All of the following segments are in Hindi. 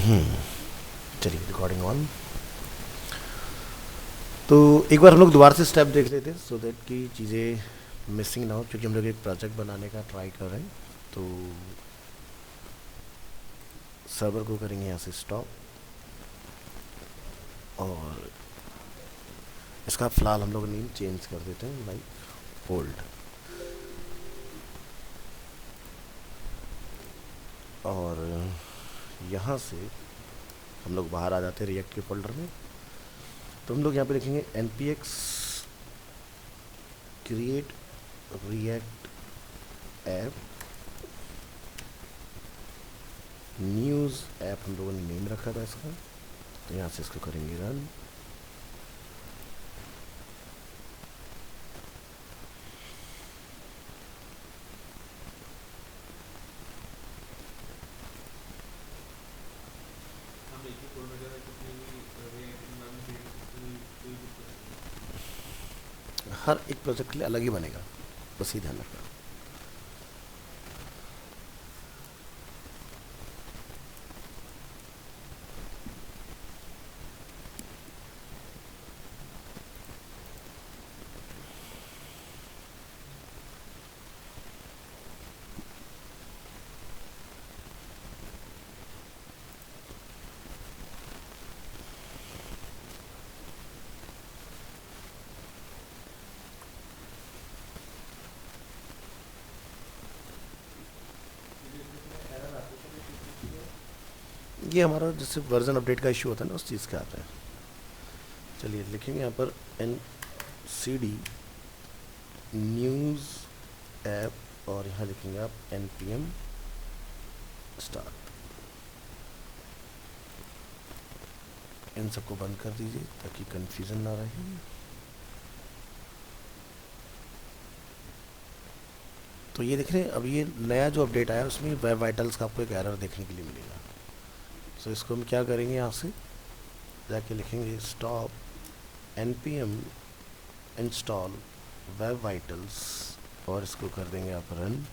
चलिए रिकॉर्डिंग ऑन। तो एक बार हम लोग दोबारा से स्टेप देख लेते हैं सो दैट कि चीज़ें मिसिंग ना हो, क्योंकि हम लोग एक प्रोजेक्ट बनाने का ट्राई कर रहे हैं। तो सर्वर को करेंगे यहाँ से स्टॉप, और इसका फ़िलहाल हम लोग नेम चेंज कर देते हैं लाइक ओल्ड। और यहाँ से हम लोग बाहर आ जाते हैं रिएक्ट के फोल्डर में। तो हम लोग यहाँ पे लिखेंगे npx create react app news app, हम लोगों ने नेम रखा था इसका। तो यहाँ से इसको करेंगे रन। हर एक प्रोजेक्ट के लिए अलग ही बनेगा, बस ये ध्यान रखना। ये हमारा जैसे वर्जन अपडेट का इशू होता है ना, उस चीज़ का आता है। चलिए लिखेंगे यहाँ पर NCD न्यूज़ ऐप, और यहाँ लिखेंगे आप npm स्टार्ट। इन सबको बंद कर दीजिए ताकि कंफ्यूजन ना रहे। तो ये देख रहे हैं, अब ये नया जो अपडेट आया उसमें वेब वाइटल्स का आपको एक एरर देखने के लिए मिलेगा। तो इसको हम क्या करेंगे, यहाँ से जाके लिखेंगे stop npm install web vitals, और इसको कर देंगे आप रन।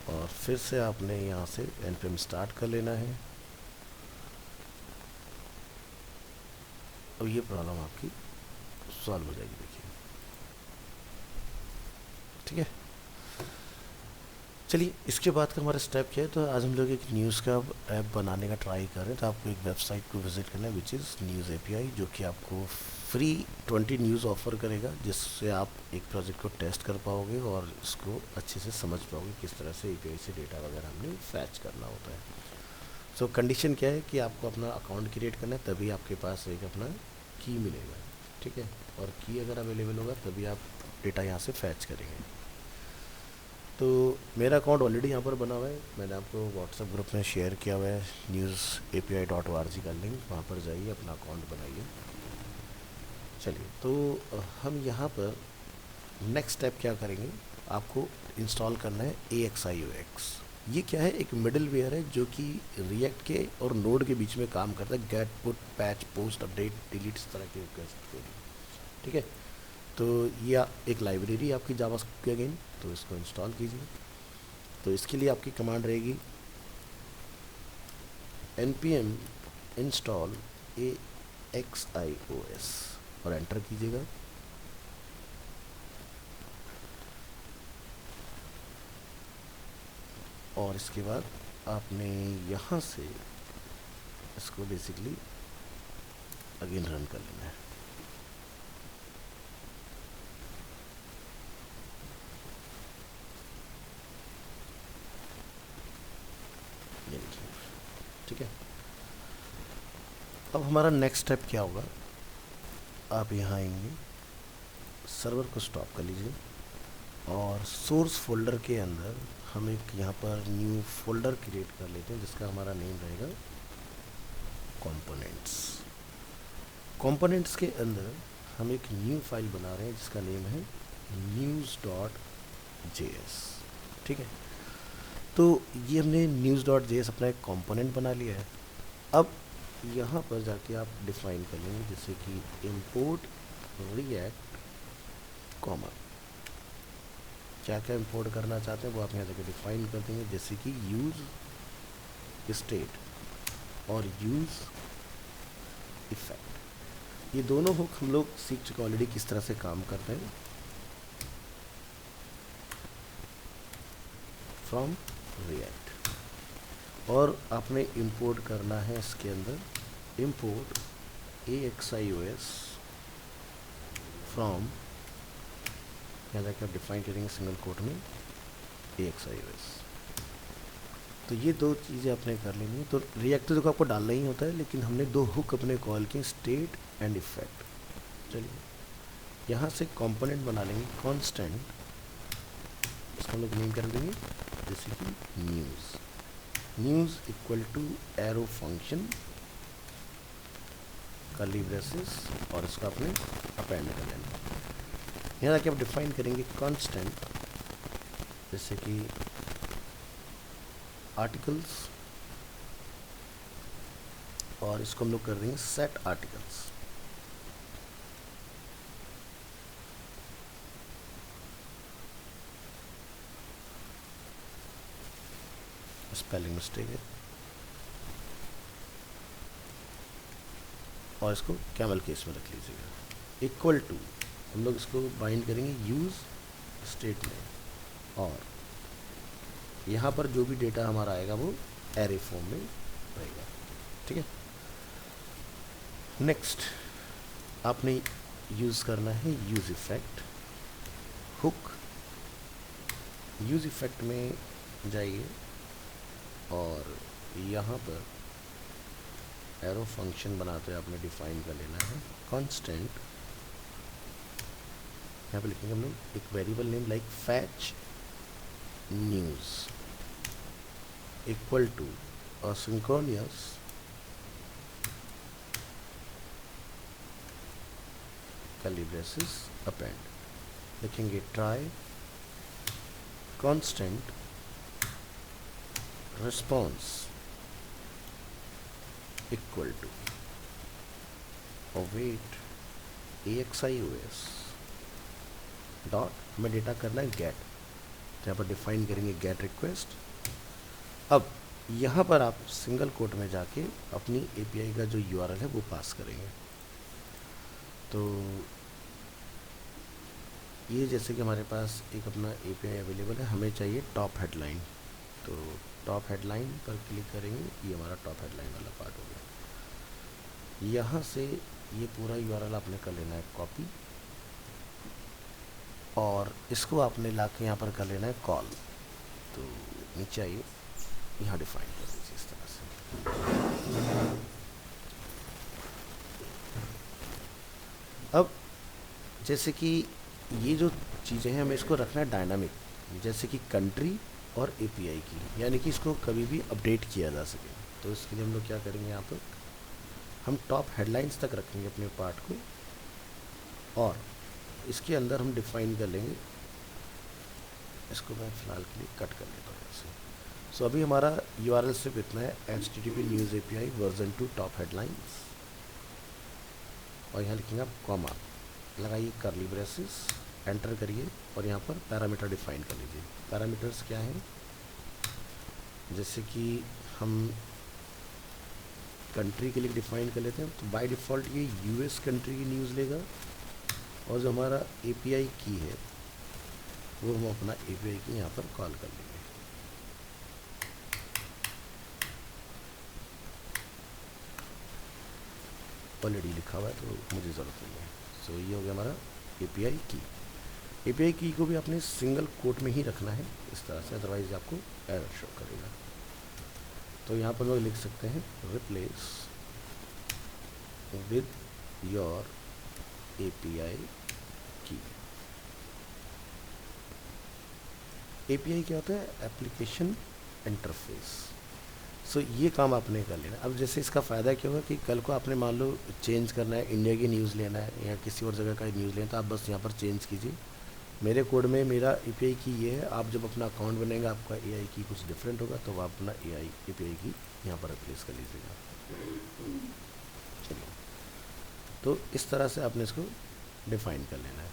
और फिर से आपने यहाँ से npm स्टार्ट कर लेना है। अब ये प्रॉब्लम आपकी सॉल्व हो जाएगी, देखिए। ठीक है, चलिए इसके बाद का हमारा स्टेप क्या है। तो आज हम लोग एक न्यूज़ का ऐप बनाने का ट्राई कर रहे हैं। तो आपको एक वेबसाइट को विजिट करना है विच इज़ न्यूज़ API, जो कि आपको फ्री 20 न्यूज़ ऑफर करेगा, जिससे आप एक प्रोजेक्ट को टेस्ट कर पाओगे और इसको अच्छे से समझ पाओगे किस तरह से API से डेटा वगैरह हमने फैच करना होता है। सो कंडीशन क्या है कि आपको अपना अकाउंट क्रिएट करना है, तभी आपके पास एक अपना की मिलेगा। ठीक है, और की अगर अवेलेबल होगा तभी आप डेटा यहाँ से फैच करेंगे। तो मेरा अकाउंट ऑलरेडी यहाँ पर बना हुआ है, मैंने आपको व्हाट्सएप ग्रुप में शेयर किया हुआ है newsapi.org का लिंक, वहाँ पर जाइए अपना अकाउंट बनाइए। चलिए, तो हम यहाँ पर नेक्स्ट स्टेप क्या करेंगे, आपको इंस्टॉल करना है AXIOX। ये क्या है, एक मिडिल वेयर है जो कि रिएक्ट के और नोड के बीच में काम करता है। Get, put, patch, post, update, delete, इस तरह के कर सकते हैं। ठीक है, तो ये एक लाइब्रेरी आपकी जावास्क्रिप्ट की अगेन, तो इसको इंस्टॉल कीजिए। तो इसके लिए आपकी कमांड रहेगी npm इंस्टॉल AXIOS, और एंटर कीजिएगा। और इसके बाद आपने यहाँ से इसको बेसिकली अगेन रन कर लेना है। ये देखिए, ठीक है। अब हमारा नेक्स्ट स्टेप क्या होगा, आप यहाँ आएंगे, सर्वर को स्टॉप कर लीजिए, और सोर्स फोल्डर के अंदर हम एक यहाँ पर न्यू फोल्डर क्रिएट कर लेते हैं, जिसका हमारा नेम रहेगा कंपोनेंट्स। कंपोनेंट्स के अंदर हम एक न्यू फाइल बना रहे हैं जिसका नेम है news.js। ठीक है, तो ये हमने news.js अपना एक कंपोनेंट बना लिया है। अब यहाँ पर जाके आप डिफाइन कर लेंगे, जैसे कि इंपोर्ट रिएक्ट कॉमा, क्या क्या इंपोर्ट करना चाहते हैं वो आप यहाँ जाके डिफाइन कर देंगे, जैसे कि यूज स्टेट और यूज़ इफेक्ट। ये दोनों हुक हम लोग सीख चुके ऑलरेडी किस तरह से काम करते हैं। फ्रॉम रिएक्ट, और आपने इंपोर्ट करना है इसके अंदर इंपोर्ट AXIOS फ्रॉम, यहाँ जाकर आप डिफाइन करेंगे सिंगल कोट में AXIOS। तो ये दो चीज़ें आपने कर लेनी है। तो रिएक्ट तो देखो आपको डालना ही होता है, लेकिन हमने दो हुक अपने कॉल किए, स्टेट एंड इफेक्ट। चलिए यहाँ से कंपोनेंट बना लेंगे कांस्टेंट, इसको हम लोग नेम कर देंगे जैसे कि news equal to arrow function curly braces, और इसको आपने अपेंड कर लेना। यहाँ जाके आप डिफाइन करेंगे कांस्टेंट जैसे कि आर्टिकल्स, और इसको हम लोग कर देंगे सेट आर्टिकल्स। स्पेलिंग मिस्टेक है, और इसको कैमल केस में रख लीजिएगा। इक्वल टू हम लोग इसको बाइंड करेंगे यूज़ स्टेट में, और यहाँ पर जो भी डेटा हमारा आएगा वो एरे फॉर्म में रहेगा। ठीक है, नेक्स्ट आपने यूज़ करना है use effect hook. Use effect में जाइए और यहाँ पर एरो फंक्शन बनाते हुए आपने डिफाइन कर लेना है कांस्टेंट। यहाँ पे लिखेंगे हम लोग एक variable name like fetch news equal to asynchronous curly braces append. लिखेंगे try constant response equal to await AXIOS dot, हमें डेटा करना है गेट, यहाँ पर डिफाइन करेंगे गेट रिक्वेस्ट। अब यहाँ पर आप सिंगल कोट में जाके अपनी API का जो URL है वो पास करेंगे। तो ये जैसे कि हमारे पास एक अपना API अवेलेबल है, हमें चाहिए टॉप हेडलाइन, तो टॉप हेडलाइन पर क्लिक करेंगे, ये हमारा टॉप हेडलाइन वाला पार्ट हो गया। यहाँ से ये पूरा URL आपने कर लेना है कॉपी, और इसको आपने ला के यहाँ पर कर लेना है कॉल। तो नीचे आइए, यहाँ डिफाइन कर दीजिए इस तरह से। अब जैसे कि ये जो चीज़ें हैं हमें इसको रखना है डायनामिक, जैसे कि कंट्री और API की, यानी कि इसको कभी भी अपडेट किया जा सके। तो इसके लिए हम लोग क्या करेंगे, यहाँ पर हम टॉप हेडलाइंस तक रखेंगे अपने पार्ट को, और इसके अंदर हम डिफाइन कर लेंगे, इसको मैं फ़िलहाल के लिए कट कर लेता हूँ ऐसे। सो अभी हमारा URL सिर्फ इतना है HTTP news API version 2 top headlines, और यहाँ लिखेंगे आप कॉमा, लगाइए कर्ली ब्रेसेस, एंटर करिए, और यहाँ पर पैरामीटर डिफाइन कर लीजिए। पैरामीटर्स क्या हैं, जैसे कि हम कंट्री के लिए डिफाइन कर लेते हैं, तो बाय डिफ़ॉल्ट ये US कंट्री की न्यूज़ लेगा, और जो हमारा API की है वो हम अपना API की यहाँ पर कॉल कर लेंगे। ऑलरेडी लिखा हुआ है तो मुझे ज़रूरत नहीं है। सो ये हो गया हमारा API की। API की को भी आपने सिंगल कोट में ही रखना है इस तरह से, अदरवाइज आपको एरर शो करेगा। तो यहाँ पर लोग लिख सकते हैं रिप्लेस विद योर API की। API क्या होता है, एप्लीकेशन इंटरफेस। सो ये काम आपने कर लेना। अब जैसे इसका फ़ायदा क्या होगा कि कल को आपने मान लो चेंज करना है, इंडिया की न्यूज़ लेना है या किसी और जगह का न्यूज़ लेना है, तो आप बस यहाँ पर चेंज कीजिए, मेरे कोड में मेरा API की ये है। आप जब अपना अकाउंट बनेगा आपका AI की कुछ डिफरेंट होगा, तो आप अपना API की यहाँ पर रिप्लेस कर लीजिएगा। चलिए, तो इस तरह से आपने इसको डिफाइन कर लेना है।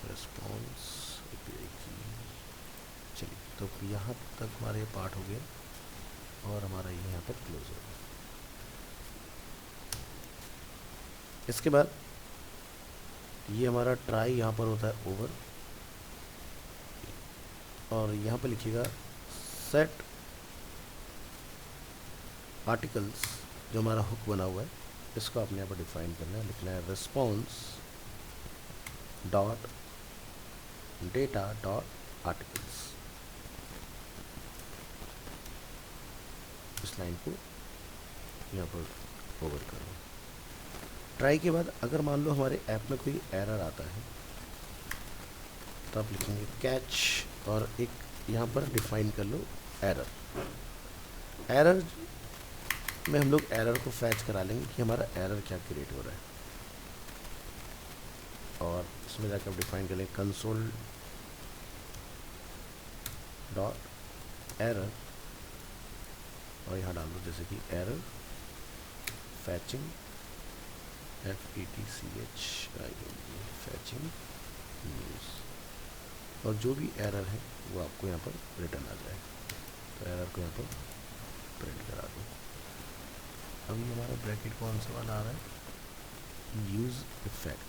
रिस्पॉन्स API की, चलिए तो यहाँ तक हमारे पार्ट हो गया। और हमारा ये यहाँ पर क्लोज हो गया। इसके बाद ये हमारा ट्राई यहाँ पर होता है ओवर, और यहाँ पर लिखिएगा सेट आर्टिकल्स, जो हमारा हुक बना हुआ है इसको आपने यहाँ पर डिफाइन करना है। लिखना है response dot data dot articles. इस लाइन को यहाँ पर ओवर करो। ट्राई के बाद अगर मान लो हमारे ऐप में कोई एरर आता है तो आप लिखेंगे कैच, और एक यहाँ पर डिफाइन कर लो एरर। एरर में हम लोग एरर को फैच करा लेंगे कि हमारा एरर क्या क्रिएट हो रहा है, और इसमें जाकर आप डिफाइन कर लेंगे कंसोल डॉट एरर, और यहाँ डाल दो जैसे कि एरर फैचिंग फैचिंग न्यूज़, और जो भी एरर है वो आपको यहाँ पर रिटर्न आ जाएगा। तो एरर को यहाँ पर प्रिंट करा दो। अभी हमारा ब्रैकेट कौन सा वाला आ रहा है, यूज़ इफेक्ट।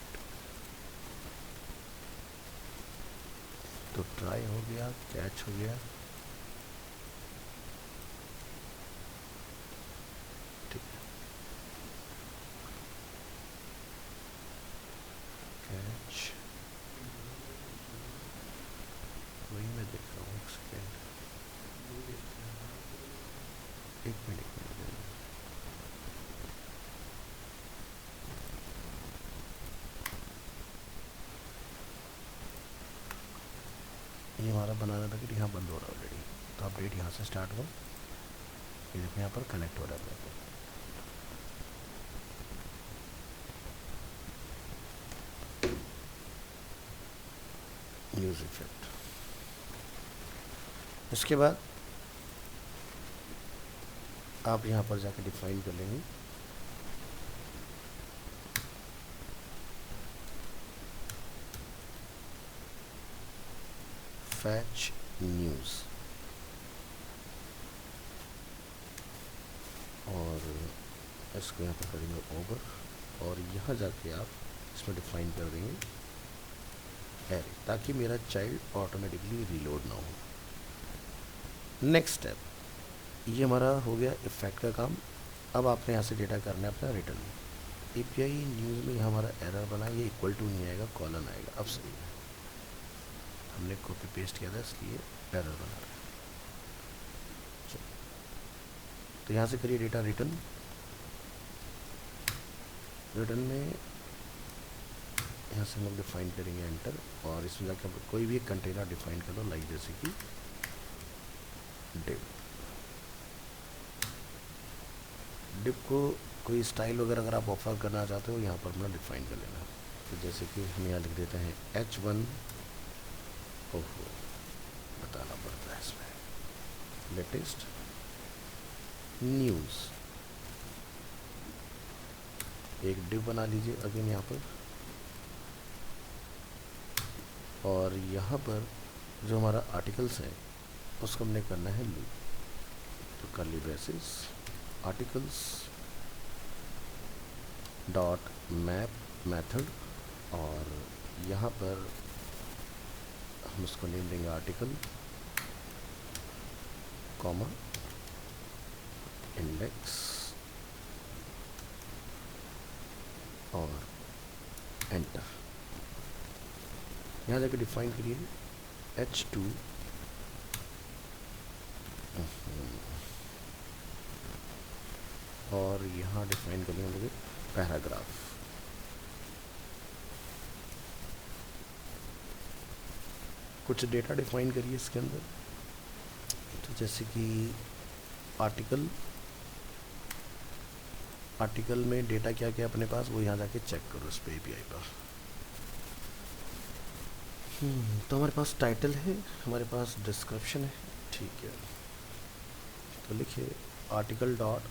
तो ट्राई हो गया, कैच हो गया, ठीक है। कैच वही मैं देख रहा हूँ, एक सेकेंड, एक मिनट। ये हमारा बनाना था कि यहाँ बंद हो रहा है ऑलरेडी, तो अपडेट यहाँ से स्टार्ट हो, ये देखिए यहाँ पर कनेक्ट हो रहा है अपने को न्यूज़ इफेक्ट। इसके बाद आप यहाँ पर जाकर डिफाइन कर लेंगे फैच न्यूज़, और इसको यहाँ पर करेंगे ओवर, और यहाँ जाके आप इसमें डिफाइन कर देंगे एरे, ताकि मेरा चाइल्ड ऑटोमेटिकली रीलोड ना हो। नेक्स्ट स्टेप, ये हमारा हो गया इफेक्ट का काम। अब आपने यहाँ से डेटा करना है अपना रिटर्न। एपीआई न्यूज़ में हमारा एरर बना, ये इक्वल टू नहीं आएगा, कॉलन आएगा। अब सही है, हमने कॉपी पेस्ट किया था इसलिए एरर बना रहा है। तो यहाँ से करिए डेटा रिटर्न। रिटर्न में यहाँ से हम लोग डिफाइन करेंगे एंटर, और इसमें जाकर कोई भी एक कंटेनर डिफाइन कर लो, लाइक जैसे कि डिव। डिव को कोई स्टाइल वगैरह अगर आप ऑफर करना चाहते हो यहाँ पर अपना डिफाइन कर लेना। तो जैसे कि हम यहाँ लिख देते हैं H1, ओहो बताना पड़ता है इसमें, लेटेस्ट न्यूज़। एक डिव बना लीजिए अगेन यहाँ पर, और यहाँ पर जो हमारा आर्टिकल्स है उसको हमने करना है लूप। तो curly braces articles dot map method, और यहाँ पर हम उसको नेम देंगे आर्टिकल कॉमा इंडेक्स, और एंटर। यहाँ जाकर डिफाइन करिए H2 और यहाँ डिफाइन कर लेंगे पैराग्राफ। कुछ डेटा डिफाइन करिए इसके अंदर, तो जैसे कि आर्टिकल में डेटा क्या क्या अपने पास, वो यहाँ जाके चेक करो इस पे एपीआई पर। तो हमारे पास टाइटल है, हमारे पास डिस्क्रिप्शन है, ठीक है। तो लिखिए article dot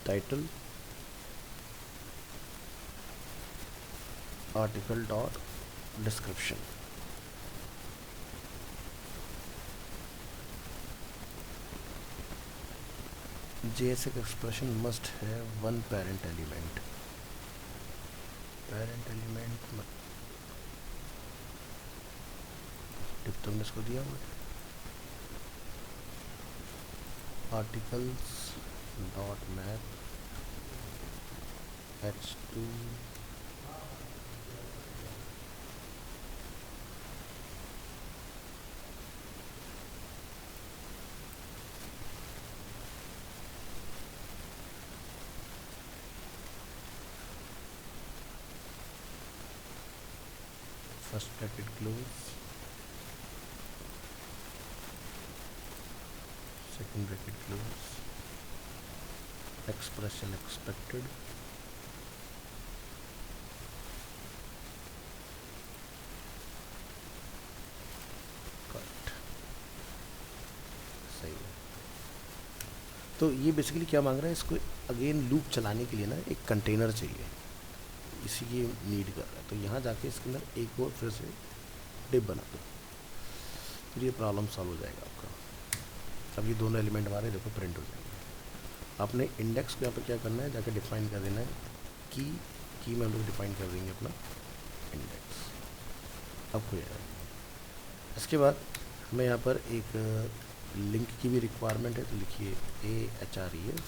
title, article dot description. JSX expression must है one parent element. Parent element tip तुमने इसको दिया हुआ articles dot map h2 first bracket close, second bracket close, expression expected, cut. सही है। तो ये बेसिकली क्या मांग रहा है, इसको अगेन लूप चलाने के लिए ना एक कंटेनर चाहिए, इसी की नीड कर रहा है। तो यहाँ जाके इसके अंदर एक और फिर से डिप बना दो, फिर ये प्रॉब्लम सॉल्व हो जाएगा आपका। अब ये दोनों एलिमेंट हमारे देखो प्रिंट हो जाएंगे। आपने इंडेक्स को यहाँ पर क्या करना है, जाकर डिफाइन कर देना है की में हम लोग डिफाइन कर देंगे अपना इंडेक्स। अब हो जाएगा। इसके बाद हमें यहाँ पर एक लिंक की भी रिक्वायरमेंट है, तो लिखिए AHREF।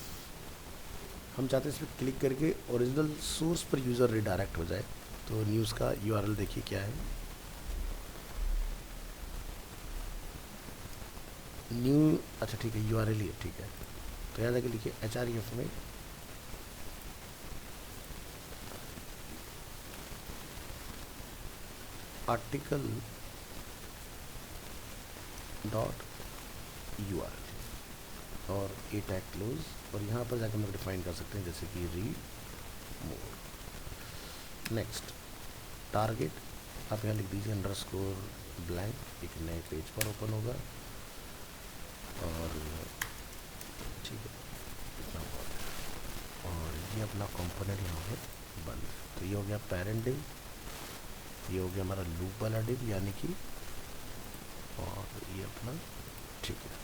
हम चाहते हैं इस पर क्लिक करके ओरिजिनल सोर्स पर यूज़र रिडायरेक्ट हो जाए। तो न्यूज़ का URL देखिए क्या है, न्यू, अच्छा ठीक है URL ही है, ठीक है। तो यहाँ जाके लिखिए HREF में आर्टिकल डॉट URL और ए टैग क्लोज, और यहाँ पर जाकर हम लोग डिफाइन कर सकते हैं जैसे कि रीड मोर। नेक्स्ट टारगेट आप यहाँ लिख दीजिए अंडरस्कोर ब्लैंक, एक नए पेज पर ओपन होगा और ठीक है इतना बहुत है। और ये अपना कंपोनेंट यहाँ पे बंद। तो ये हो गया पेरेंट डिव, ये हो गया हमारा लूप वाला डिव यानी कि, और ये अपना ठीक है।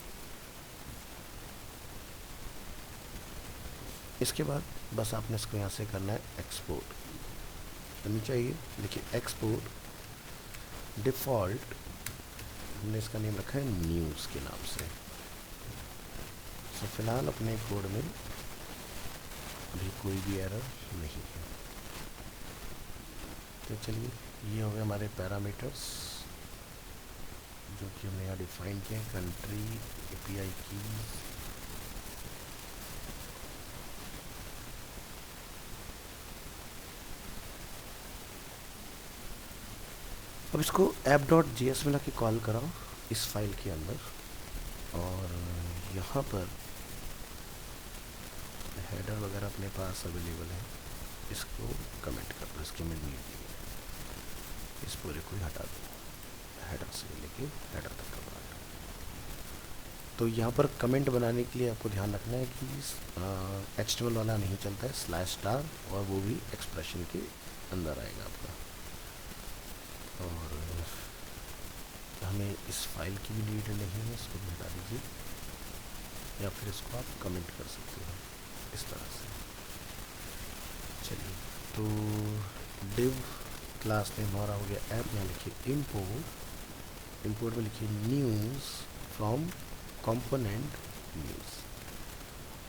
इसके बाद बस आपने इसको यहाँ से करना है एक्सपोर्ट करनी चाहिए। देखिए एक्सपोर्ट डिफ़ॉल्ट हमने इसका नेम रखा है न्यूज़ के नाम से। तो फिलहाल अपने कोड में अभी कोई भी एरर नहीं है। तो चलिए ये हो गए हमारे पैरामीटर्स जो कि हमने यहाँ डिफाइन किए, कंट्री, API की, अब इसको app.js में लाके कॉल कराओ इस फाइल के अंदर, और यहाँ पर हेडर वगैरह अपने पास अवेलेबल है, इसको कमेंट कर दो, इसकी हमें नीड नहीं है, इस पूरे को हटा दो, हेडर से लेके हेडर तक का बना दो। तो यहाँ पर कमेंट बनाने के लिए आपको ध्यान रखना है कि HTML वाला नहीं चलता है, /* और वो भी एक्सप्रेशन के अंदर आएगा आपका। और हमें इस फाइल की भी नीड नहीं है, इसको भी हटा दीजिए, या फिर इसको आप कमेंट कर सकते हो इस तरह से। चलिए तो div क्लास नेम हमारा हो गया ऐप, यहाँ लिखिए इंपोर्ट में लिखिए न्यूज़ फ्रॉम कंपोनेंट न्यूज़,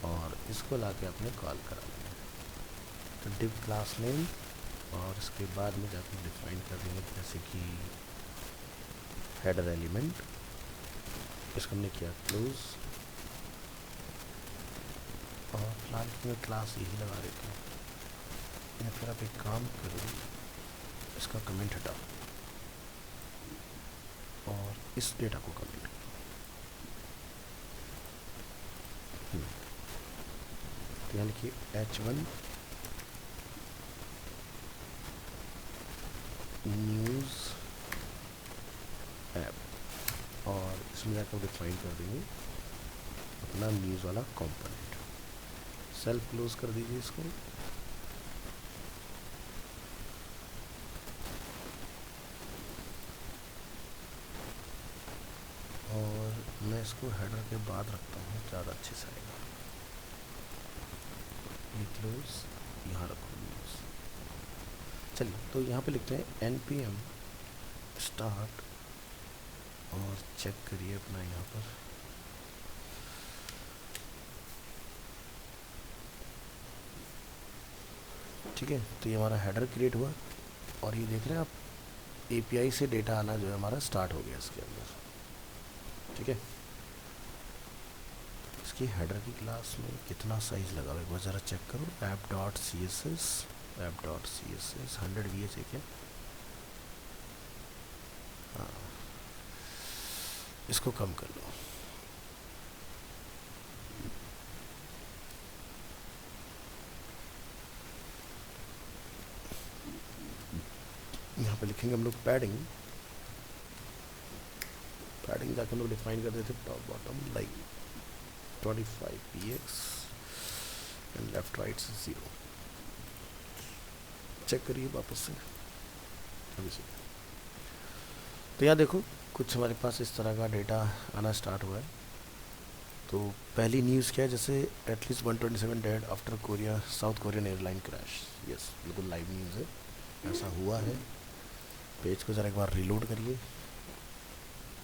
और इसको लाके आपने कॉल करा लेना। तो div क्लास नेम, और इसके बाद में जाकर डिफाइन कर देंगे जैसे कि हेडर एलिमेंट, इसको हमने किया क्लोज, और फिलहाल की मैं क्लास यही लगा देता हूँ, या फिर आप एक काम करो, इसका कमेंट हटाओ और इस डेटा को कमेंट करो। तो यहाँ लिखिए H1 न्यूज़ ऐप, और इसमें जाकर डिफाइन कर देंगे अपना न्यूज़ वाला कंपोनेंट। सेल्फ क्लोज कर दीजिए इसको, मैं इसको हेडर के बाद रखता हूँ, ज़्यादा अच्छे से आएगा। ये क्लोज, यहाँ रखो न्यूज़। चलिए, तो यहाँ पे लिखते हैं npm स्टार्ट और चेक करिए अपना यहाँ पर। ठीक है, तो ये हमारा हेडर क्रिएट हुआ और ये देख रहे हैं आप एपीआई से डेटा आना जो है हमारा स्टार्ट हो गया इसके अंदर। ठीक है, इसकी हेडर की क्लास में कितना साइज लगा हुआ है एक बार ज़रा चेक करो। app.css 100 VH है क्या? हाँ, इसको कम कर लो। यहाँ पे लिखेंगे हम लोग पैडिंग जाके हम लोग डिफाइन कर देते top bottom like 25 px and left right से 0। चेक करिए वापस से अभी से। तो यहाँ देखो कुछ हमारे पास इस तरह का डेटा आना स्टार्ट हुआ है। तो पहली न्यूज़ क्या है, जैसे at least 127 dead after Korea south Korean airline crash. Yes, बिल्कुल लाइव न्यूज़ है, ऐसा हुआ है। पेज को ज़रा एक बार रीलोड करिए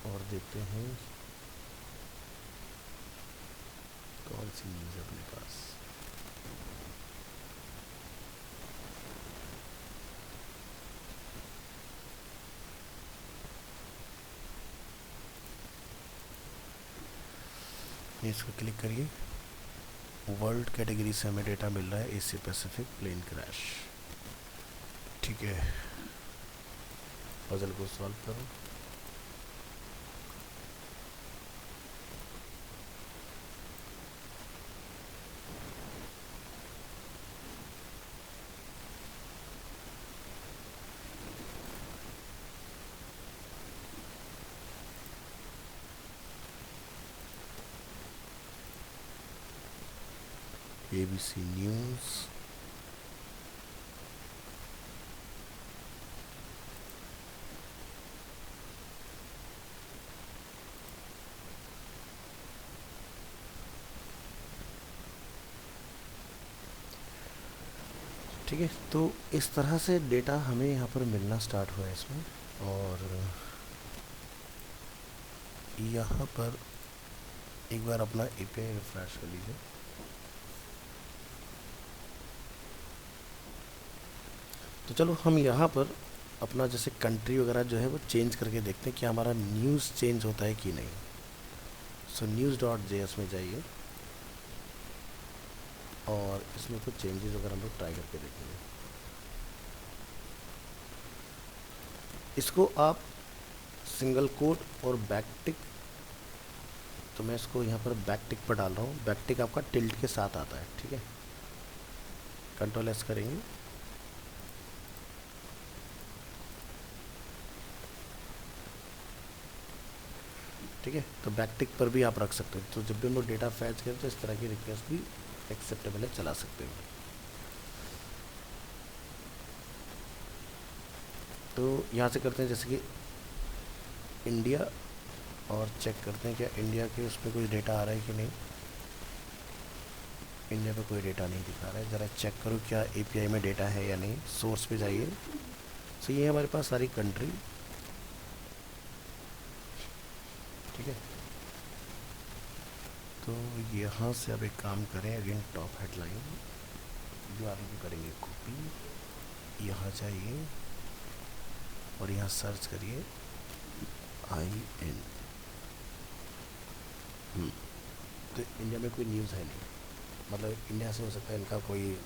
और देखते हैं कौन सी न्यूज़ है अपने पास। इसको क्लिक करिए, वर्ल्ड कैटेगरी से हमें डेटा मिल रहा है एशिया पैसिफिक प्लेन क्रैश। ठीक है, पजल को सॉल्व करो। ABC न्यूज़, ठीक है। तो इस तरह से डेटा हमें यहाँ पर मिलना स्टार्ट हुआ है इसमें। और यहाँ पर एक बार अपना एपीआई रिफ्रेश कर लीजिए। तो चलो हम यहाँ पर अपना जैसे कंट्री वगैरह जो है वो चेंज करके देखते हैं कि हमारा न्यूज़ चेंज होता है कि नहीं। सो news.js में जाइए और इसमें कुछ चेंजेस वगैरह हम लोग ट्राई करके देखेंगे। इसको आप सिंगल कोट और बैकटिक, तो मैं इसको यहाँ पर बैकटिक पर डाल रहा हूँ। बैकटिक आपका टिल्ट के साथ आता है। ठीक है, कंट्रोल एस करेंगे, ठीक है। तो बैकटिक पर भी आप रख सकते हैं। तो जब भी हम लोग डेटा फैच करें तो इस तरह की रिक्वेस्ट भी एक्सेप्टेबल है, चला सकते हैं। तो यहाँ से करते हैं जैसे कि इंडिया और चेक करते हैं क्या इंडिया के उस पर कोई डेटा आ रहा है कि नहीं। इंडिया पे कोई डेटा नहीं दिखा रहा है। ज़रा चेक करो क्या एपीआई में डेटा है या नहीं। सोर्स पे जाइए। सो ये हमारे पास सारी कंट्री, ठीक है। तो यहाँ से अब एक काम करें, अगेन टॉप हेडलाइन जो आप को करेंगे कॉपी, यहाँ जाइए और यहाँ सर्च करिए IN। तो इंडिया में कोई न्यूज़ है नहीं, मतलब इंडिया से हो सकता है इनका कोई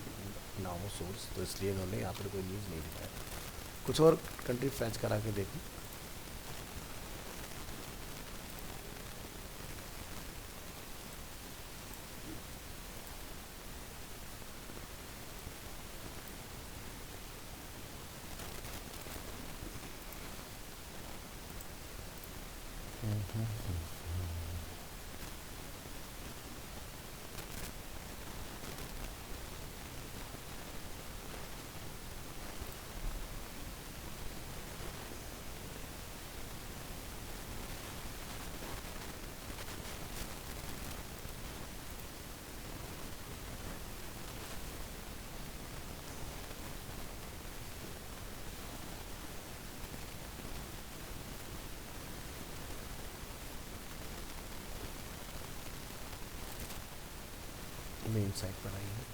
ना हो सोर्स, तो इसलिए इन्होंने यहाँ पर कोई न्यूज़ नहीं दिखाया। कुछ और कंट्री फैच करा के देखो। वेबसाइट पर आई है।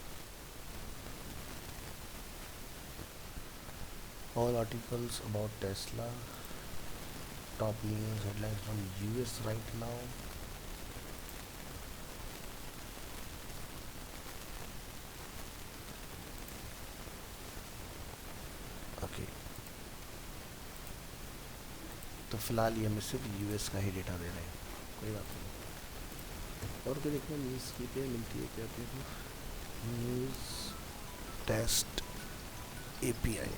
All articles about Tesla, top news headlines from US right now. Okay, तो फिलहाल ये हमें सिर्फ यूएस का ही डेटा दे रहे हैं, कोई बात नहीं। और कोई देखना न्यूज़ की पे मिलती है क्या पे, news test API.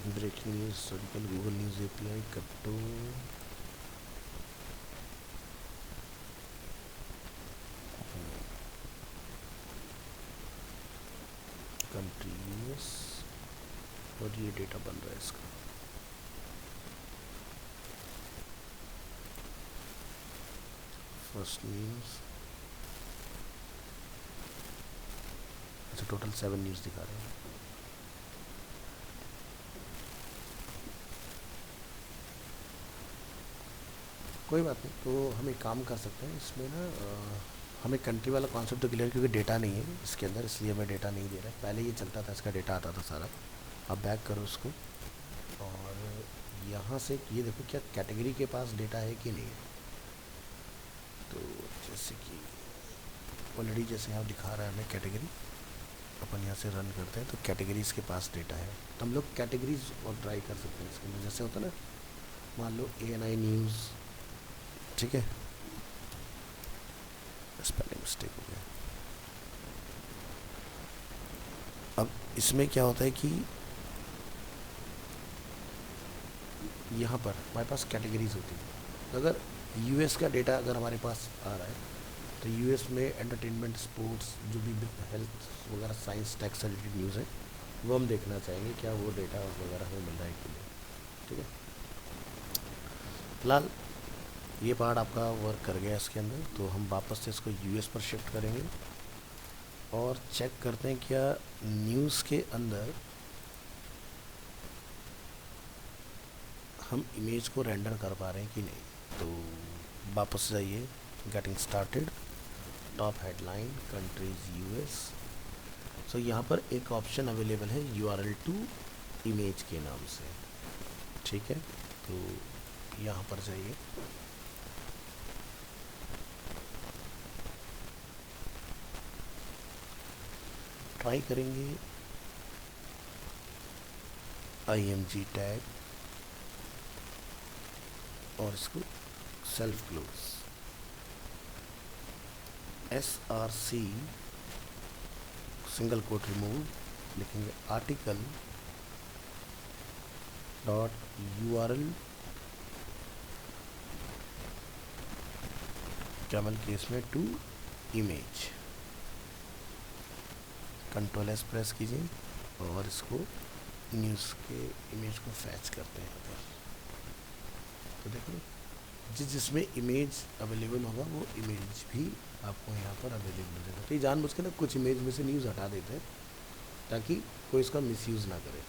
Breaking news सर्टिकल गूगल न्यूज़ एपीआई कट्टो। कंट्री यूएस, और ये डेटा बन रहा है इसका। फर्स्ट न्यूज़, अच्छा टोटल 7 न्यूज़ दिखा रहे हैं। कोई बात नहीं, तो हम एक काम कर सकते हैं इसमें ना, हमें कंट्री वाला कॉन्सेप्ट तो क्लियर, क्योंकि डेटा नहीं है इसके अंदर, इसलिए हमें डेटा नहीं दे रहा है। पहले ये चलता था, इसका डेटा आता था सारा। अब बैक करो उसको, और यहाँ से ये देखो क्या कैटेगरी के पास डेटा है कि नहीं है। तो जैसे कि ऑलरेडी जैसे यहाँ दिखा रहा है हमें कैटेगरी, अपन यहाँ से रन करते हैं तो कैटेगरीज़ के पास डेटा है, तो हम लोग कैटेगरीज और ट्राई कर सकते हैं इसके अंदर। जैसे होता है ना, मान लो ANI न्यूज़, ठीक है, स्पेलिंग मिस्टेक हो गया। अब इसमें क्या होता है कि यहाँ पर हमारे पास कैटेगरीज होती है। अगर यूएस का डेटा अगर हमारे पास आ रहा है, तो यूएस में एंटरटेनमेंट, स्पोर्ट्स, जो भी हेल्थ वगैरह, साइंस, टेक से रिलेटेड न्यूज़ है, वो हम देखना चाहेंगे क्या वो डेटा वगैरह हमें मिल रहा है कि नहीं। ठीक है, फिलहाल ये पार्ट आपका वर्क कर गया इसके अंदर, तो हम वापस से इसको यूएस पर शिफ्ट करेंगे और चेक करते हैं क्या न्यूज़ के अंदर हम इमेज को रेंडर कर पा रहे हैं कि नहीं। तो वापस जाइए, getting started, top headline, countries US. So यहाँ पर एक ऑप्शन अवेलेबल है URL टू इमेज के नाम से, ठीक है। तो यहाँ पर जाइए, ट्राई करेंगे IMG टैग और इसको self close, SRC single quote remove, लिखेंगे article dot URL camel case में टू इमेज, Ctrl+S प्रेस कीजिए और इसको न्यूज़ के इमेज को फैच करते हैं यहाँ पर। तो देखो जिसमें इमेज अवेलेबल होगा वो इमेज भी आपको यहाँ पर अवेलेबल हो जाएगा। तो ये जानबूझ के ना कुछ इमेज में से न्यूज़ हटा देते हैं ताकि कोई इसका मिसयूज़ ना करे।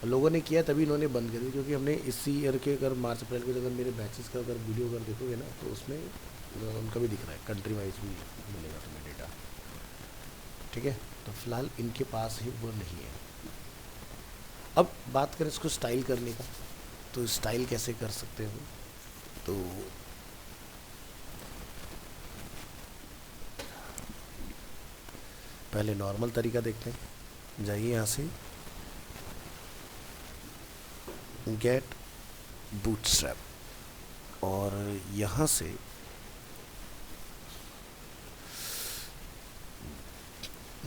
और लोगों ने किया तभी इन्होंने बंद कर दी, क्योंकि हमने इसी ईयर के अगर मार्च अप्रैल के अगर मेरे बैचेस का अगर वीडियो अगर देखोगे ना, तो उसमें उनका भी दिख रहा है, कंट्री वाइज भी मिलेगा तुम्हें डेटा, ठीक है। तो फिलहाल इनके पास ही वो नहीं है। अब बात करें इसको स्टाइल करने का, तो स्टाइल कैसे कर सकते हो। तो पहले नॉर्मल तरीका देखते हैं, जाइए यहाँ से गेट बूटस्ट्रैप और यहाँ से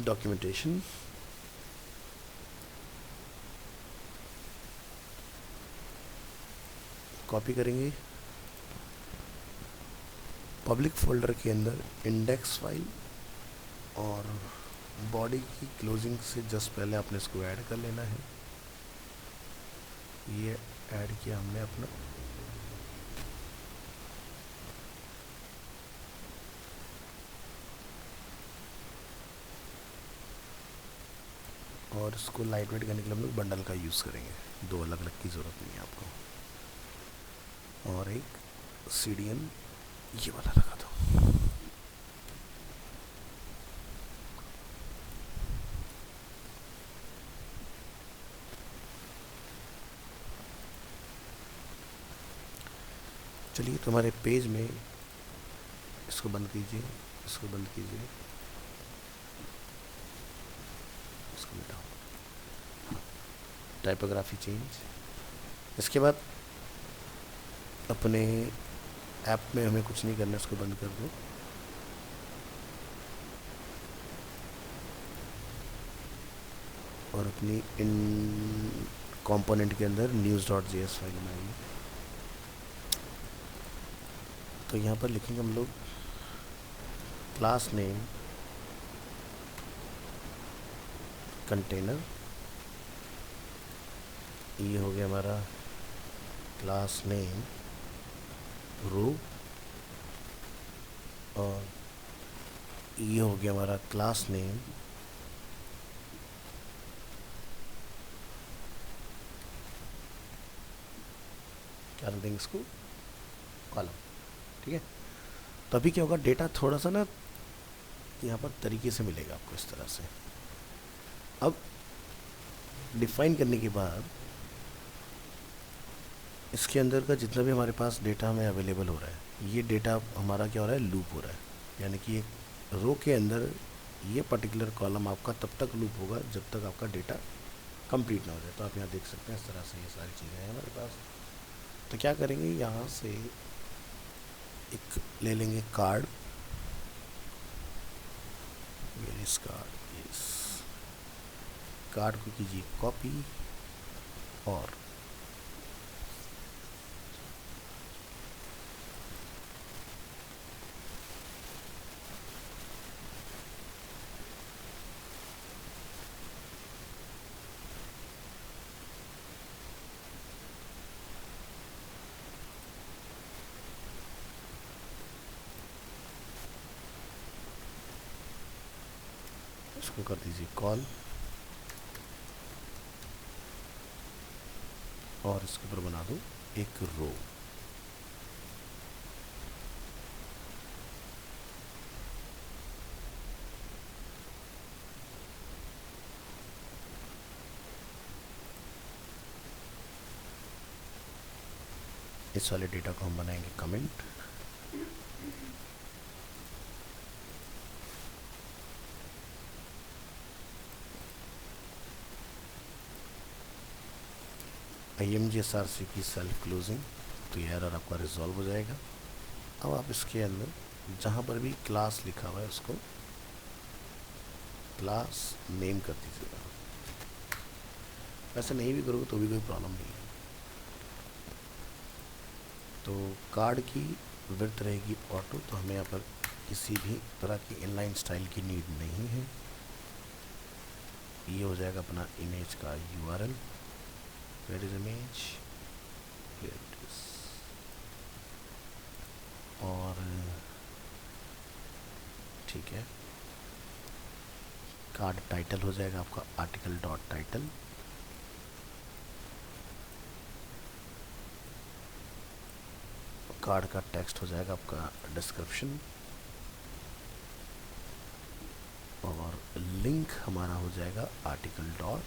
डॉक्यूमेंटेशन, कॉपी करेंगे पब्लिक फोल्डर के अंदर इंडेक्स फाइल, और बॉडी की क्लोजिंग से जस्ट पहले आपने इसको ऐड कर लेना है। ये ऐड किया हमने अपना, और इसको लाइट वेट करने के लिए हम लोग बंडल का यूज़ करेंगे, दो अलग अलग की ज़रूरत नहीं है आपको। और एक CDN ये वाला लगा दो। चलिए, तुम्हारे पेज में इसको बंद कीजिए, इसको बंद कीजिए, इसको मिटाओ, टाइपोग्राफी चेंज। इसके बाद अपने ऐप में हमें कुछ नहीं करना, इसको बंद कर दो। और अपनी इन कंपोनेंट के अंदर news.js फाइल बनाएंगे। तो यहाँ पर लिखेंगे हम लोग क्लास नेम कंटेनर, ये हो गया हमारा क्लास नेम रो, और ये हो गया हमारा क्लास नेम क्या देंगे इसको, कॉलम। ठीक है, तो अभी क्या होगा, डेटा थोड़ा सा ना यहाँ पर तरीके से मिलेगा आपको इस तरह से। अब डिफाइन करने के बाद इसके अंदर का जितना भी हमारे पास डेटा हमें अवेलेबल हो रहा है, ये डेटा हमारा क्या हो रहा है, लूप हो रहा है। यानी कि एक रो के अंदर ये पर्टिकुलर कॉलम आपका तब तक लूप होगा जब तक आपका डेटा कंप्लीट ना हो जाए। तो आप यहाँ देख सकते हैं इस तरह से ये सारी चीज़ें हैं हमारे पास। तो क्या करेंगे, यहाँ से एक ले लेंगे कार्ड, इस कार्ड को कीजिए कॉपी, और इसको कर दीजिए कॉल, और इसके ऊपर बना दो एक रो। इस वाले डेटा को हम बनाएंगे कमेंट, IMG_SRC की सेल्फ क्लोजिंग, तो ये एरर आपका रिजॉल्व हो जाएगा। अब आप इसके अंदर जहाँ पर भी क्लास लिखा हुआ है उसको क्लास नेम कर दीजिएगा। वैसे नहीं भी करोगे तो भी कोई प्रॉब्लम नहीं है। तो कार्ड की विड्थ रहेगी ऑटो, तो हमें यहाँ पर किसी भी तरह की इनलाइन स्टाइल की नीड नहीं है। ये हो जाएगा अपना इमेज का URL, where is image, here it is। और ठीक है, कार्ड टाइटल हो जाएगा आपका article.title, कार्ड का टेक्स्ट हो जाएगा आपका डिस्क्रिप्शन, और लिंक हमारा हो जाएगा article.url।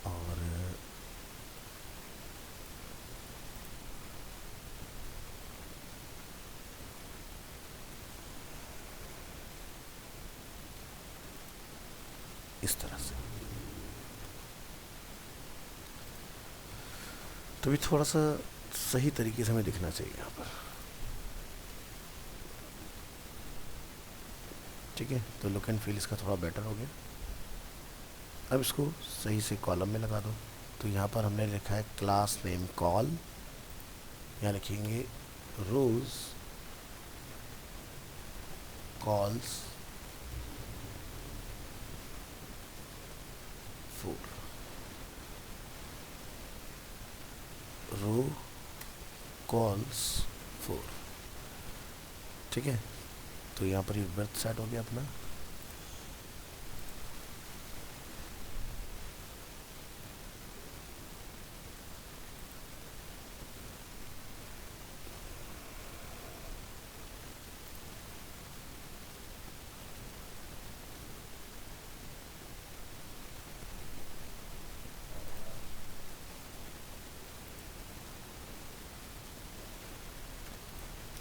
और इस तरह से तो भी थोड़ा सा सही तरीके से हमें दिखना चाहिए यहाँ पर। ठीक है, तो लुक एंड फील इसका थोड़ा बेटर हो गया। अब इसको सही से कॉलम में लगा दो। तो यहाँ पर हमने लिखा है क्लास नेम कॉल, यहाँ लिखेंगे रोज कॉल्स 4, रो कॉल्स 4। ठीक है, तो यहाँ पर ये वर्थ सेट हो गया अपना।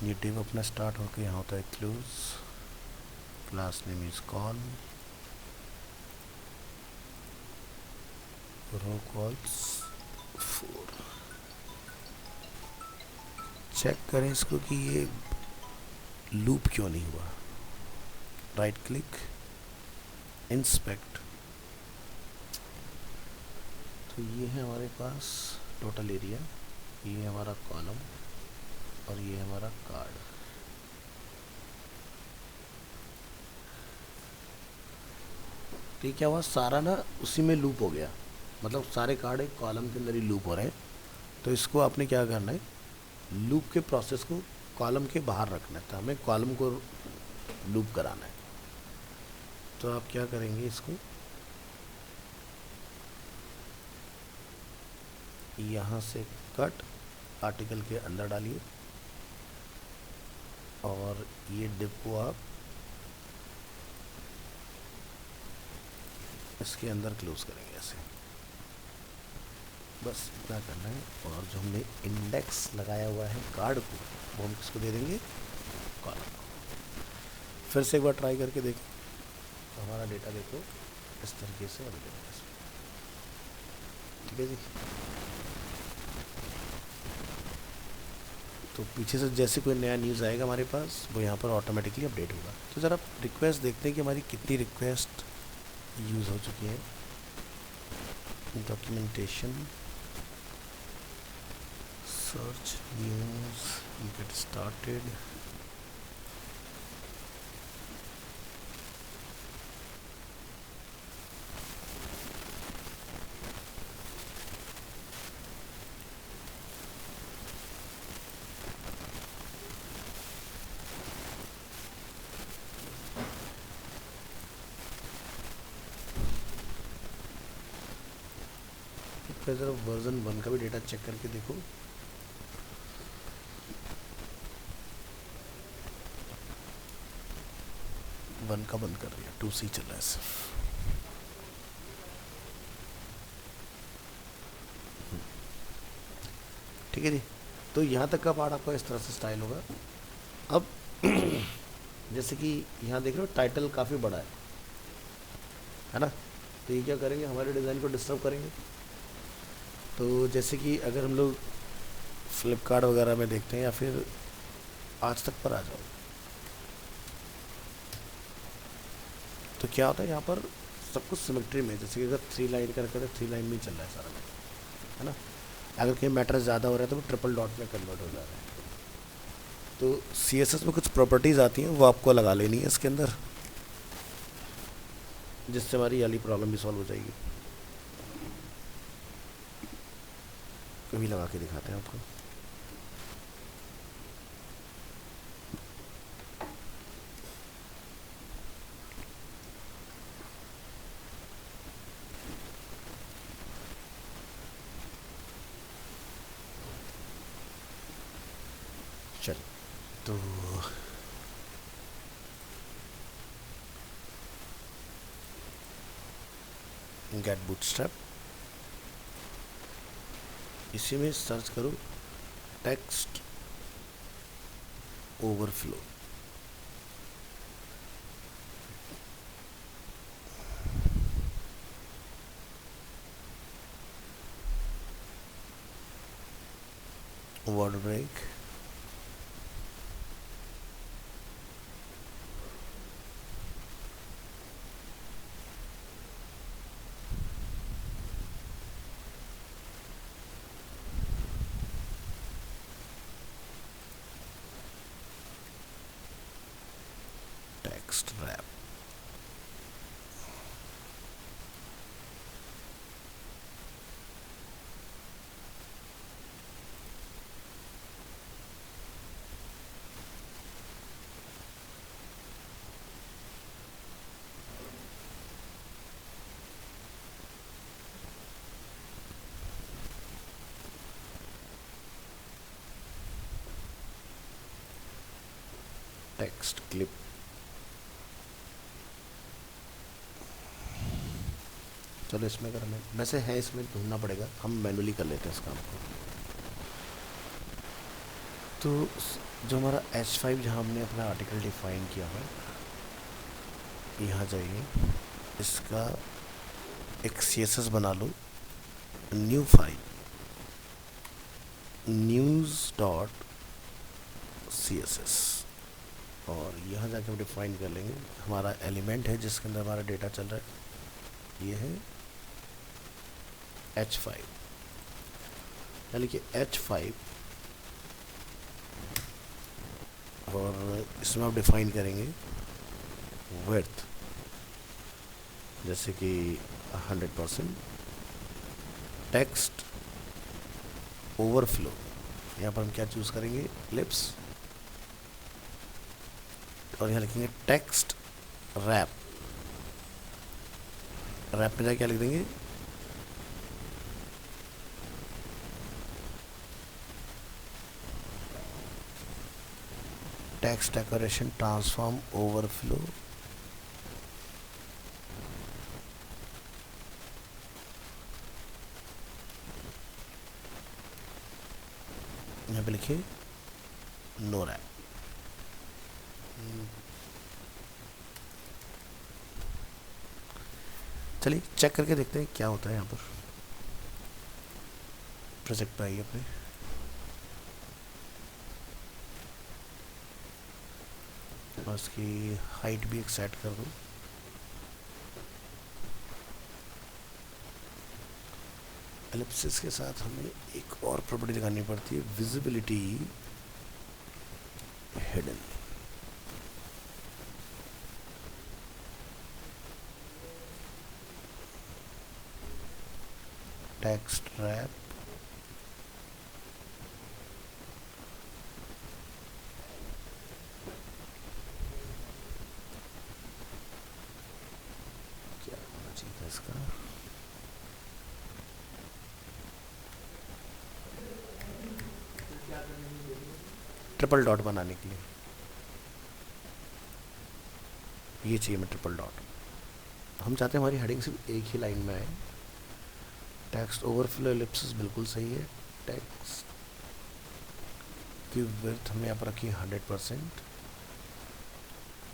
ये डिव अपना स्टार्ट होकर यहाँ होता है close, class name is call, row calls 4। Check करें इसको कि ये लूप क्यों नहीं हुआ। Right click, inspect. तो ये है हमारे पास टोटल एरिया, ये हमारा कॉलम और ये हमारा कार्ड। तो ये क्या हुआ, सारा ना उसी में लूप हो गया, मतलब सारे कार्ड एक कॉलम के अंदर ही लूप हो रहे हैं। तो इसको आपने क्या करना है, लूप के प्रोसेस को कॉलम के बाहर रखना है। तो हमें कॉलम को लूप कराना है। तो आप क्या करेंगे, इसको यहाँ से कट आर्टिकल के अंदर डालिए और ये डिव को आप इसके अंदर क्लोज करेंगे ऐसे। बस इतना करना है। और जो हमने इंडेक्स लगाया हुआ है कार्ड को, वो हम किसको दे देंगे, कॉलम को। फिर से एक बार ट्राई करके देखें तो हमारा डेटा देखो इस तरीके से अवेलेबल है। ठीक है जी। तो पीछे से जैसे कोई नया न्यूज़ आएगा हमारे पास, वो यहाँ पर ऑटोमेटिकली अपडेट होगा। तो ज़रा रिक्वेस्ट देखते हैं कि हमारी कितनी रिक्वेस्ट यूज़ हो चुकी है। Documentation, search news, get started. फिर ज़रा वर्जन 1 का भी डेटा चेक करके देखो। वन का बंद कर दिया, 2C चल रहा है सिर्फ। ठीक है जी। तो यहाँ तक का पार्ट आपका इस तरह से स्टाइल होगा। अब जैसे कि यहाँ देख रहे हो टाइटल काफ़ी बड़ा है ना। तो ये क्या करेंगे, हमारे डिज़ाइन को डिस्टर्ब करेंगे। तो जैसे कि अगर हम लोग फ्लिपकार्ट वगैरह में देखते हैं या फिर आज तक पर आ जाओ, तो क्या होता है यहाँ पर सब कुछ सिमेट्री में। जैसे कि अगर 3 लाइन का रखा है, 3 लाइन में ही चल रहा है सारा, है ना। अगर कहीं मैटर ज़्यादा हो रहा है तो वो ट्रिपल डॉट में कन्वर्ट हो जा रहा है। तो CSS में कुछ प्रॉपर्टीज़ आती हैं, वो आपको लगा लेनी है इसके अंदर, जिससे हमारी ये वाली प्रॉब्लम भी सॉल्व हो जाएगी। कभी लगा के दिखाते हैं आपको। चलिए, तो गेट बूटस्ट्रैप, इसी में सर्च करो text overflow. Word break, text clip, चलो इसमें अगर हमें वैसे है इसमें ढूंढना पड़ेगा, हम मैनुअली कर लेते हैं इस काम को। तो जो हमारा H5 जहाँ हमने अपना आर्टिकल डिफाइन किया है, यहाँ जाइए, इसका एक CSS बना लो, new file news dot CSS, और यहाँ जाके हम डिफाइन कर लेंगे हमारा एलिमेंट है जिसके अंदर हमारा डेटा चल रहा है, ये है H5, यानी कि H5, और इसमें आप डिफाइन करेंगे विड्थ जैसे कि 100%, टेक्स्ट ओवरफ्लो, यहाँ पर हम क्या चूज़ करेंगे, लिप्स, और यहाँ लिखेंगे टेक्स्ट रैप, रैप में जाके क्या लिख देंगे, टेक्स्ट डेकोरेशन ट्रांसफॉर्म ओवरफ्लो, यहाँ पे लिखिए नो रैप। चलिए चेक करके देखते हैं क्या होता है यहाँ पर। प्रोजेक्ट पे आइए अपने, और उसकी हाइट भी एक सेट कर दूँ। एलिप्सिस के साथ हमें एक और प्रॉपर्टी दिखानी पड़ती है, विजिबिलिटी हिडन। टेक्स्ट रैप, क्या होना चाहिए था इसका, ट्रिपल डॉट बनाने के लिए ये चाहिए हमें ट्रिपल डॉट। हम चाहते हैं हमारी हेडिंग सिर्फ एक ही लाइन में आए। टेक्स्ट ओवरफ्लो एलिप्सिस बिल्कुल सही है। टेक्स्ट की विड्थ हमने यहाँ पर रखी है 100%,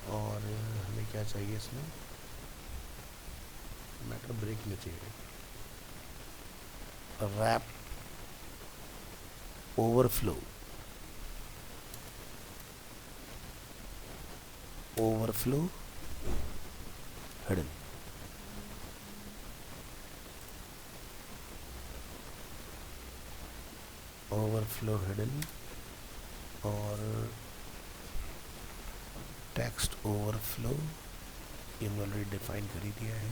और हमें क्या चाहिए इसमें, मैटर ब्रेक नहीं चाहिए, wrap overflow, overflow hidden, overflow hidden, और टेक्स्ट ओवरफ्लो ये हमने ऑलरेडी डिफाइन कर ही दिया है।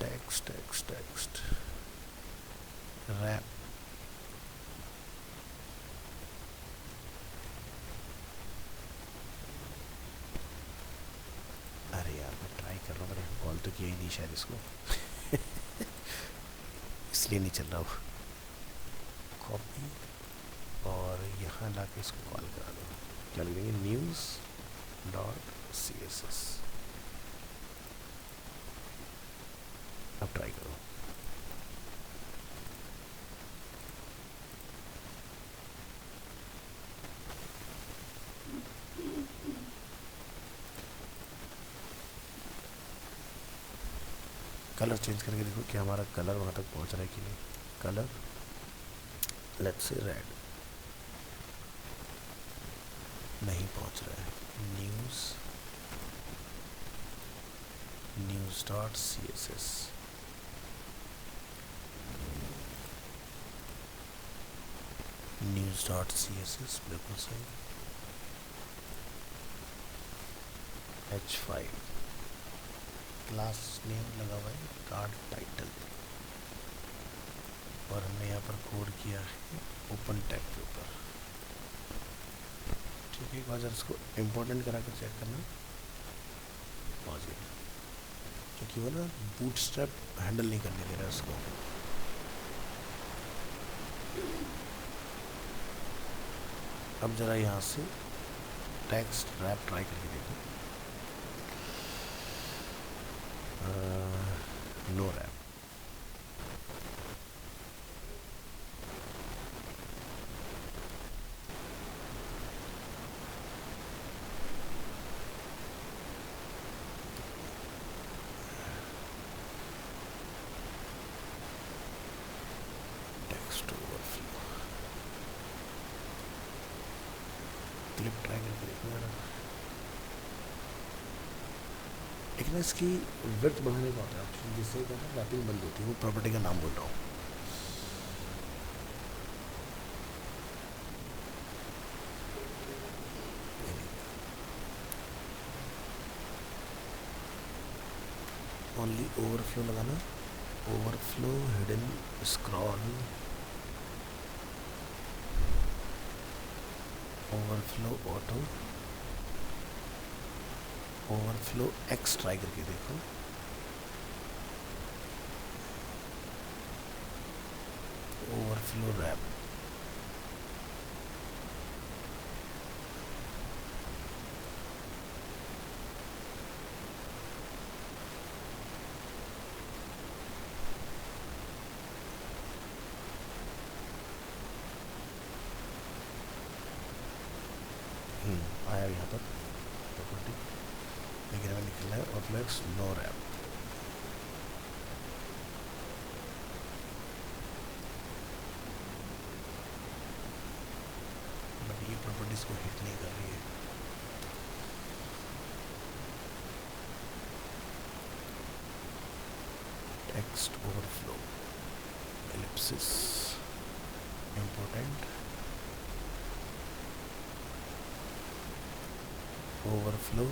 टेक्स्ट टेक्स्ट टेक्स्ट रैप, अरे यार मैं ट्राई कर रहा हूँ, मैंने कॉल तो किया ही नहीं शायद इसको इसलिए नहीं चल रहा वो। कॉपी, और यहाँ लाके इसको कॉल करा दो, क्या लिखेंगे, न्यूज़ डॉट CSS। अब ट्राई करो, कलर चेंज करके देखो कि हमारा कलर वहाँ तक पहुँच रहा है कि नहीं। कलर लेट्स से रेड, नहीं पहुँच रहा है। News dot CSS, news dot CSS बिल्कुल सही। H5 क्लास नेम लगा हुआ है कार्ड टाइटल, और हमने यहाँ पर कोड किया है ओपन टैग के ऊपर। ठीक है, एक बार इसको इम्पोर्टेंट करा कर चेक करना, पहुँच गया, क्योंकि वो ना बूटस्ट्रैप हैंडल नहीं करने दे रहा है उसको। अब ज़रा यहाँ से टेक्स्ट रैप ट्राई करके देखो। No wrap. Text overflow clip try करके देखो जरा। एक ना इसकी विड्थ बढ़ाने का होता है ऑप्शन, जिससे क्या है रैपिंग बंद होती है। वो प्रॉपर्टी का नाम बोल रहा हूँ। ओनली ओवरफ्लो लगाना, overflow hidden scroll, overflow auto, overflow x try करके देखो। ओवरफ्लो रैप, आया यहाँ पर प्रॉपर्टी, लेकिन हमें निकलना है और फ्लेक्स नो रैप। बट ये प्रॉपर्टीज को हिट नहीं कर रही है। Text overflow, Ellipsis important, overflow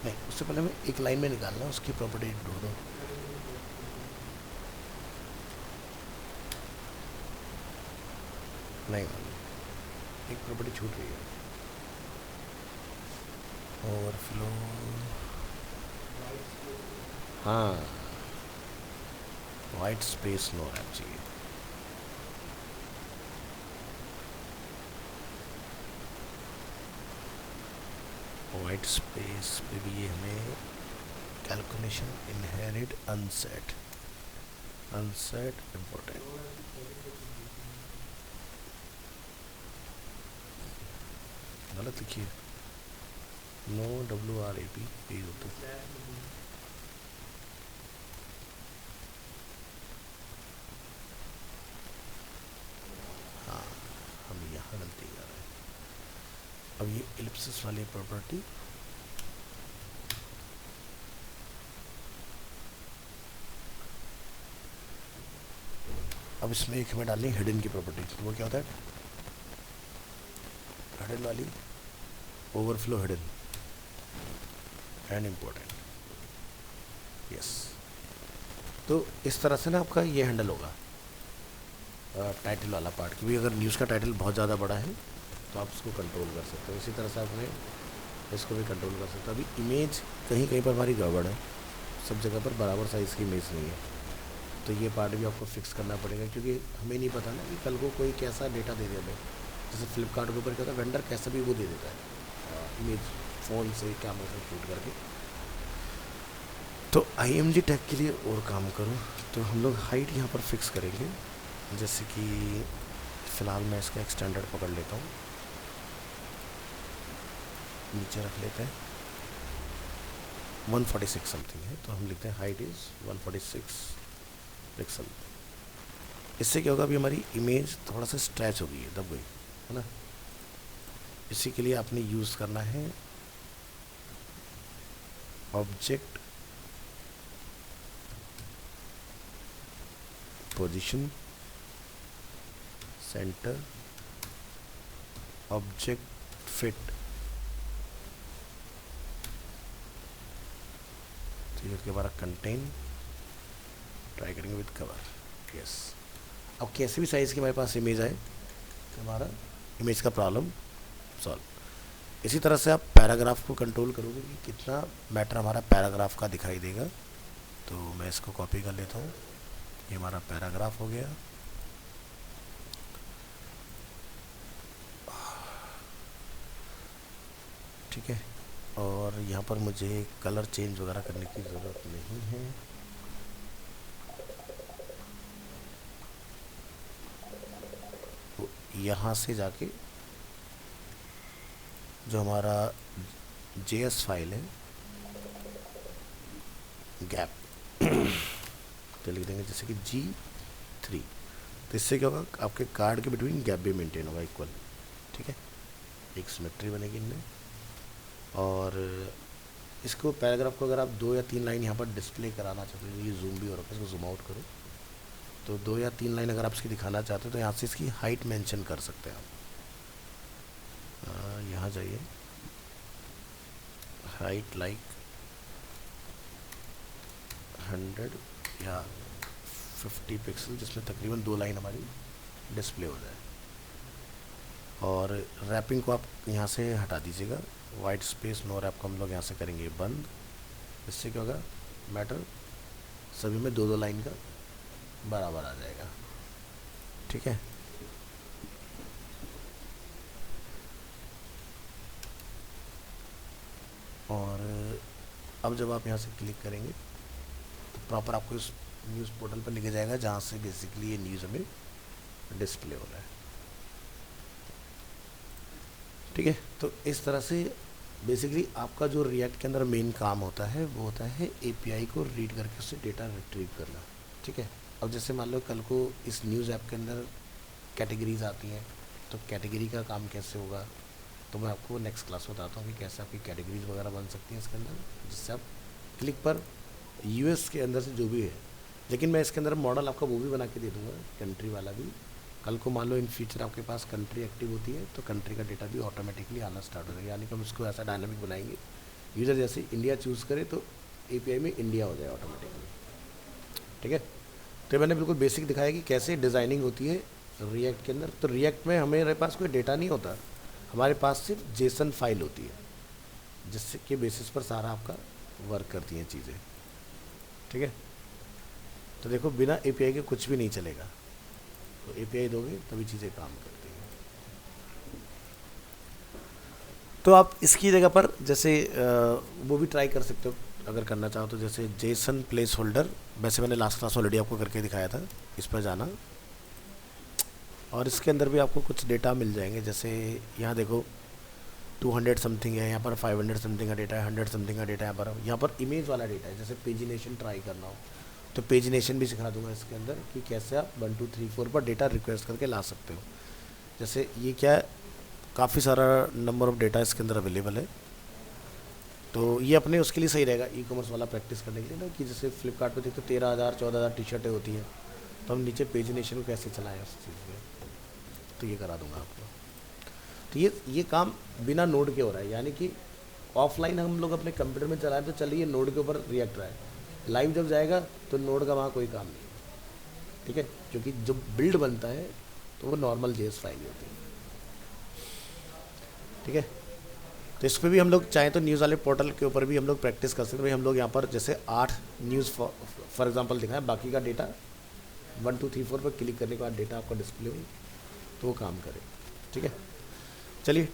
नहीं, उससे पहले हमें एक लाइन में निकालना, उसकी प्रॉपर्टी ढूंढो। नहीं, एक प्रॉपर्टी छूट रही है। ओवरफ्लो, हाँ, वाइट स्पेस नो रैप चाहिए। वाइट स्पेस पे भी ये हमें calculation inherit unset, unset important. गलत लिखिए, नो WRAP यही होता है। हाँ, हम यहाँ गलती कर रहे हैं। अब ये एलिप्सिस वाली प्रॉपर्टी, अब इसमें एक हमें डालनी हिडन की प्रॉपर्टी। तो वो क्या होता है, हिडन वाली, overflow hidden and important. Yes, तो इस तरह से ना आपका ये हैंडल होगा टाइटल वाला पार्ट। क्योंकि अगर न्यूज़ का टाइटल बहुत ज़्यादा बड़ा है तो आप उसको कंट्रोल कर सकते हो। इसी तरह से आपने इसको भी कंट्रोल कर सकते हो। अभी इमेज कहीं कहीं पर हमारी गड़बड़ है, सब जगह पर बराबर साइज़ की इमेज नहीं है, तो ये पार्ट भी आपको फिक्स करना पड़ेगा। क्योंकि हमें नहीं पता ना कि कल को कोई कैसा डेटा दे दे हमें। जैसे फ्लिपकार्ट के ऊपर क्या होता है, वेंडर कैसा भी वो दे देता है इमेज, फ़ोन से कैमरा से शूट करके। तो IMG टैग के लिए और काम करो, तो हम लोग हाइट यहाँ पर फिक्स करेंगे। जैसे कि फ़िलहाल मैं इसका एक स्टैंडर्ड पकड़ लेता हूँ, नीचे रख लेते हैं, 146 समथिंग है, तो हम लिखते हैं हाइट इज़ 146 पिक्सल। इससे क्या होगा, अभी हमारी इमेज थोड़ा सा स्ट्रेच हो गई है, दब गई है ना। इसी के लिए आपने यूज़ करना है object position centre object fit. तो ये हमारा कंटेन, ट्राई करेंगे विद कवर। यस, अब कैसे भी साइज़ की हमारे पास इमेज आए तो हमारा इमेज का प्रॉब्लम सॉल्व। इसी तरह से आप पैराग्राफ को कंट्रोल करोगे कि कितना मैटर हमारा पैराग्राफ का दिखाई देगा। तो मैं इसको कॉपी कर लेता हूँ, ये हमारा पैराग्राफ हो गया। ठीक है। और यहाँ पर मुझे कलर चेंज वगैरह करने की ज़रूरत नहीं है। तो यहाँ से जाके जो हमारा JS फाइल है गैप तो लिख देंगे जैसे कि G3। तो इससे क्या होगा, आपके कार्ड के बिटवीन गैप भी मेंटेन होगा इक्वल। ठीक है, एक सिमेट्री बनेगी इनमें। और इसको पैराग्राफ को अगर आप 2 या 3 लाइन यहाँ पर डिस्प्ले कराना चाहते हो, ये जूम भी हो रखा है, इसको जूम आउट करो तो 2 या 3 लाइन अगर आप इसकी दिखाना चाहते हो तो यहाँ से इसकी हाइट मेंशन कर सकते हैं आप। यहाँ जाइए, हाइट लाइक 100 या 50 पिक्सल, जिसमें तकरीबन 2 लाइन हमारी डिस्प्ले हो जाए। और रैपिंग को आप यहाँ से हटा दीजिएगा, वाइट स्पेस नो रैप को हम लोग यहाँ से करेंगे बंद। इससे क्या होगा, मैटर सभी में 2-2 लाइन का बराबर आ जाएगा। ठीक है, और अब जब आप यहाँ से क्लिक करेंगे तो प्रॉपर आपको इस न्यूज़ पोर्टल पर लेके जाएगा जहाँ से बेसिकली ये न्यूज़ हमें डिस्प्ले हो रहा है। ठीक है, तो इस तरह से बेसिकली आपका जो रिएक्ट के अंदर मेन काम होता है वो होता है API को रीड करके उससे डेटा रिट्रीव करना। ठीक है, अब जैसे मान लो कल को इस न्यूज़ ऐप के अंदर कैटेगरीज आती हैं, तो कैटेगरी का काम कैसे होगा तो मैं आपको नेक्स्ट क्लास बताता हूँ कि कैसे आपकी कैटेगरीज वगैरह बन सकती हैं इसके अंदर, जिससे आप क्लिक पर US के अंदर से जो भी है। लेकिन मैं इसके अंदर मॉडल आपका वो भी बना के दे दूँगा, कंट्री वाला भी। कल को मान लो इन फ्यूचर आपके पास कंट्री एक्टिव होती है तो कंट्री का डेटा भी ऑटोमेटिकली आना स्टार्ट हो जाएगा, यानी कि हम इसको ऐसा डायनामिक बनाएंगे, यूज़र जैसे इंडिया चूज़ करे तो API में इंडिया हो जाए ऑटोमेटिकली। ठीक है, तो मैंने बिल्कुल बेसिक दिखाया कि कैसे डिज़ाइनिंग होती है रिएक्ट के अंदर। तो रिएक्ट में हमारे पास कोई डेटा नहीं होता, हमारे पास सिर्फ JSON फाइल होती है, जिससे के बेसिस पर सारा आपका वर्क करती हैं चीज़ें। ठीक है, तो देखो बिना API के कुछ भी नहीं चलेगा, तो API दोगे तभी चीज़ें काम करती हैं। तो आप इसकी जगह पर जैसे वो भी ट्राई कर सकते हो अगर करना चाहो तो, जैसे JSON प्लेस होल्डर, वैसे मैंने लास्ट क्लास ऑलरेडी आपको करके दिखाया था। इस पर जाना और इसके अंदर भी आपको कुछ डेटा मिल जाएंगे। जैसे यहाँ देखो 200 समथिंग है, यहाँ पर 500 समथिंग का डेटा है, 100 समथिंग का डेटा है, यहाँ पर इमेज वाला डेटा है। जैसे पेजिनेशन ट्राई करना हो तो पेजिनेशन भी सिखा दूंगा इसके अंदर कि कैसे आप 1 2 3 4 पर डेटा रिक्वेस्ट करके ला सकते हो। जैसे ये क्या है, काफ़ी सारा नंबर ऑफ़ डेटा इसके अंदर अवेलेबल है, तो ये अपने उसके लिए सही रहेगा ई-कॉमर्स वाला प्रैक्टिस करने के लिए ना, कि जैसे फ्लिपकार्ट पे देखते 13,000-14,000 टी-शर्टें होती हैं, तो हम नीचे पेजिनेशन को कैसे चलाएं उस चीज़ में, तो ये करा दूंगा आपको। तो ये काम बिना नोड के हो रहा है, यानी कि ऑफलाइन हम लोग अपने कंप्यूटर में चलाएं तो चलिए नोड के ऊपर रिएक्ट रहा है, लाइव जब जाएगा तो नोड का वहाँ कोई काम नहीं है। ठीक है, क्योंकि जो बिल्ड बनता है तो वो नॉर्मल JS फाइल ही होती है। ठीक है, तो इस पर भी हम लोग चाहें तो न्यूज़ वाले पोर्टल के ऊपर भी हम लोग प्रैक्टिस कर सकते हैं। हम लोग यहाँ पर जैसे 8 न्यूज़ फॉर एग्जांपल दिखाएं, बाकी का डेटा 1 2 3 4 पर क्लिक करने के बाद डेटा आपका डिस्प्ले हो तो वो काम करे। ठीक है, चलिए।